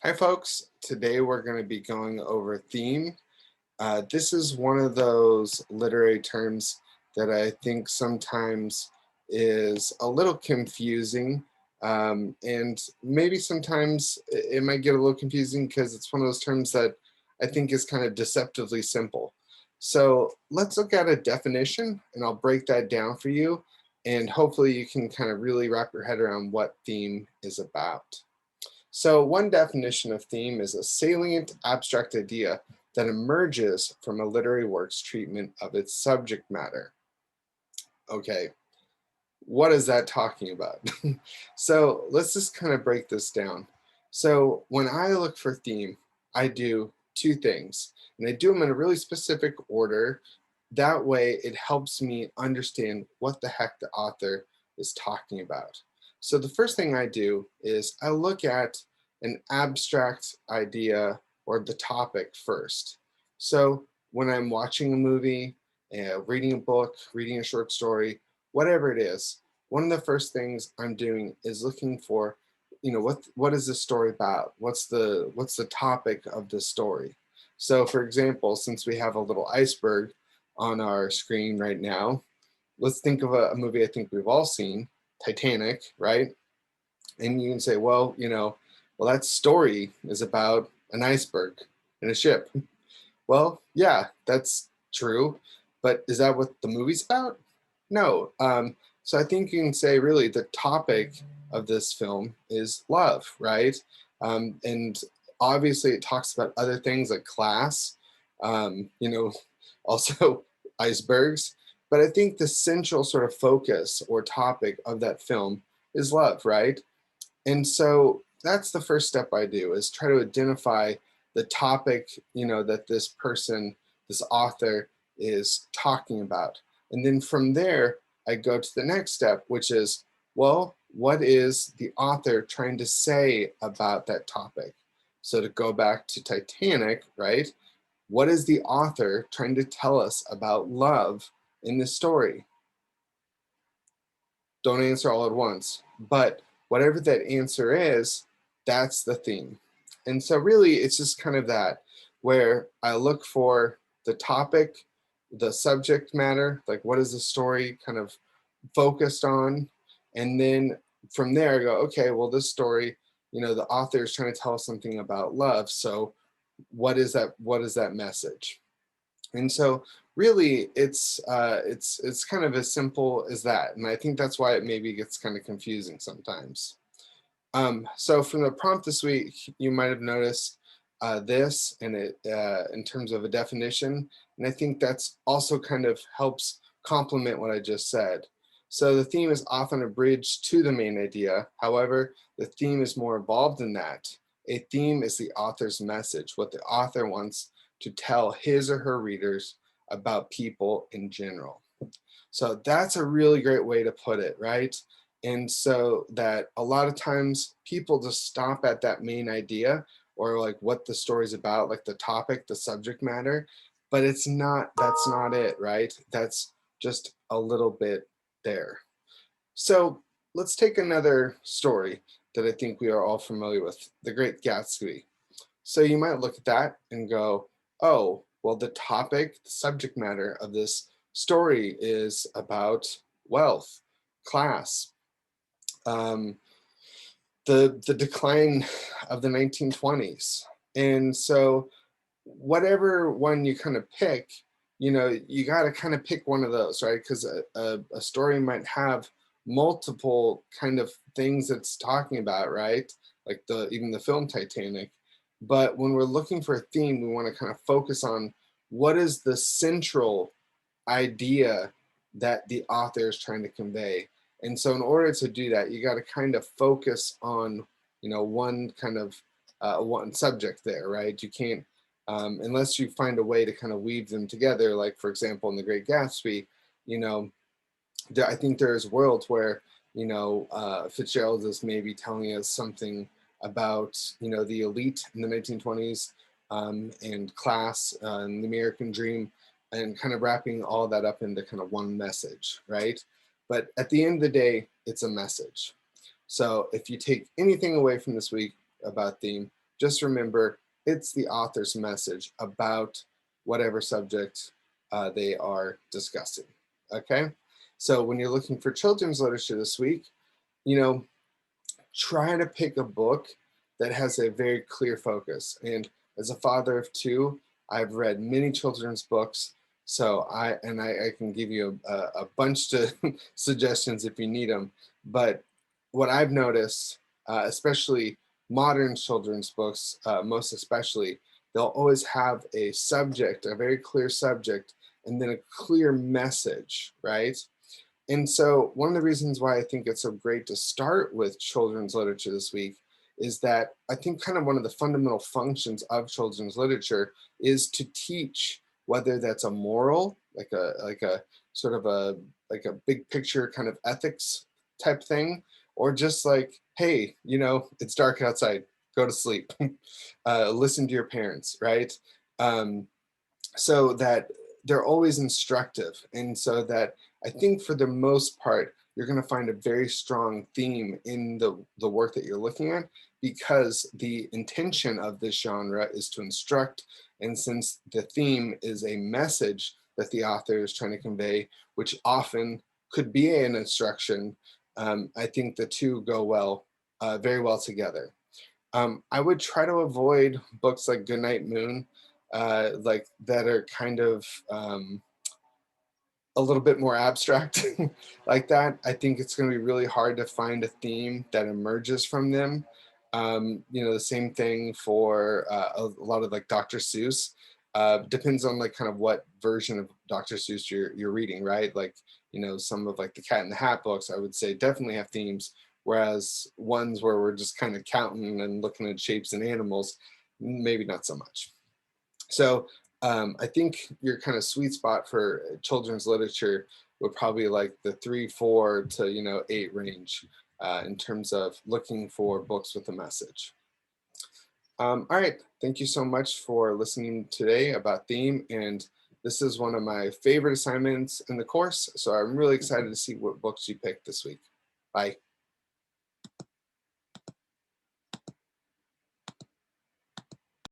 Hi, folks. Today we're going to be going over theme. This is one of those literary terms that I think sometimes is a little confusing. And maybe sometimes it might get a little confusing because it's one of those terms that I think is kind of deceptively simple. So let's look at a definition and I'll break that down for you. And hopefully you can kind of really wrap your head around what theme is about. So one definition of theme is a salient abstract idea that emerges from a literary work's treatment of its subject matter. Okay, what is that talking about? So let's just kind of break this down. So when I look for theme, I do two things, and I do them in a really specific order. That way it helps me understand what the heck the author is talking about. So the first thing I do is I look at an abstract idea or the topic first. So when I'm watching a movie, reading a book, reading a short story, whatever it is, one of the first things I'm doing is looking for, what is the story about? What's the topic of the story? So for example, since we have a little iceberg on our screen right now, let's think of a movie I think we've all seen, Titanic, right? And you can say, well, that story is about an iceberg and a ship. Well, yeah, that's true. But is that what the movie's about? No. So I think you can say really the topic of this film is love, right? And obviously it talks about other things like class, you know, also icebergs. But I think the central sort of focus or topic of that film is love, right? And so that's the first step I do is try to identify the topic, that this person, this author is talking about. And then from there, I go to the next step, which is, well, what is the author trying to say about that topic? So to go back to Titanic, right? What is the author trying to tell us about love in this story? Don't answer all at once. But whatever that answer is, that's the theme. And so, really, it's just kind of that where I look for the topic, the subject matter, like what is the story kind of focused on? And then from there, I go, okay, well, this story, the author is trying to tell us something about love. So, what is that? What is that message? And so really it's kind of as simple as that. And I think that's why it maybe gets kind of confusing sometimes. So from the prompt this week, you might have noticed this and it in terms of a definition. And I think that's also kind of helps complement what I just said. So the theme is often a bridge to the main idea. However, the theme is more involved than that. A theme is the author's message, what the author wants to tell his or her readers about people in general. So that's a really great way to put it, right? And so that a lot of times people just stop at that main idea or like what the story's about, like the topic, the subject matter, but that's not it, right? That's just a little bit there. So let's take another story that I think we are all familiar with, The Great Gatsby. So you might look at that and go, oh, well, the topic, the subject matter of this story is about wealth, class, um, the decline of the 1920s. And so whatever one you kind of pick, you got to kind of pick one of those, right? Because a story might have multiple kind of things it's talking about, right? Like even the film Titanic. But when we're looking for a theme, we want to kind of focus on what is the central idea that the author is trying to convey. And so in order to do that, you got to kind of focus on, one kind of one subject there, right? You can't, unless you find a way to kind of weave them together, like for example, in The Great Gatsby, you know, I think there's worlds where, Fitzgerald is maybe telling us something about, the elite in the 1920s and class and the American dream and kind of wrapping all that up into kind of one message, right? But at the end of the day, it's a message. So if you take anything away from this week about theme, just remember it's the author's message about whatever subject they are discussing. Okay, so when you're looking for children's literature this week, you know, try to pick a book that has a very clear focus. And as a father of two, I've read many children's books, so I can give you a bunch to suggestions if you need them. But what I've noticed, especially modern children's books, most especially, they'll always have a subject, a very clear subject, and then a clear message, right? And so, one of the reasons why I think it's so great to start with children's literature this week is that I think kind of one of the fundamental functions of children's literature is to teach, whether that's a moral, like a sort of a like a big picture kind of ethics type thing, or just like, hey, you know, it's dark outside, go to sleep, listen to your parents, right? Um, so that they're always instructive, and so that I think for the most part you're going to find a very strong theme in the work that you're looking at, because the intention of this genre is to instruct, and since the theme is a message that the author is trying to convey, which often could be an instruction, I think the two go well, very well together. I would try to avoid books like Goodnight Moon, like that are kind of a little bit more abstract like that. I think it's going to be really hard to find a theme that emerges from them. You know, the same thing for a lot of like Dr. Seuss. Depends on like kind of what version of Dr. Seuss you're reading, right? Like, you know, some of like the Cat in the Hat books, I would say definitely have themes, whereas ones where we're just kind of counting and looking at shapes and animals, maybe not so much. So I think your kind of sweet spot for children's literature would probably like the 3, 4 to 8 range in terms of looking for books with a message. All right, thank you so much for listening today about theme, and this is one of my favorite assignments in the course, so I'm really excited to see what books you picked this week. Bye.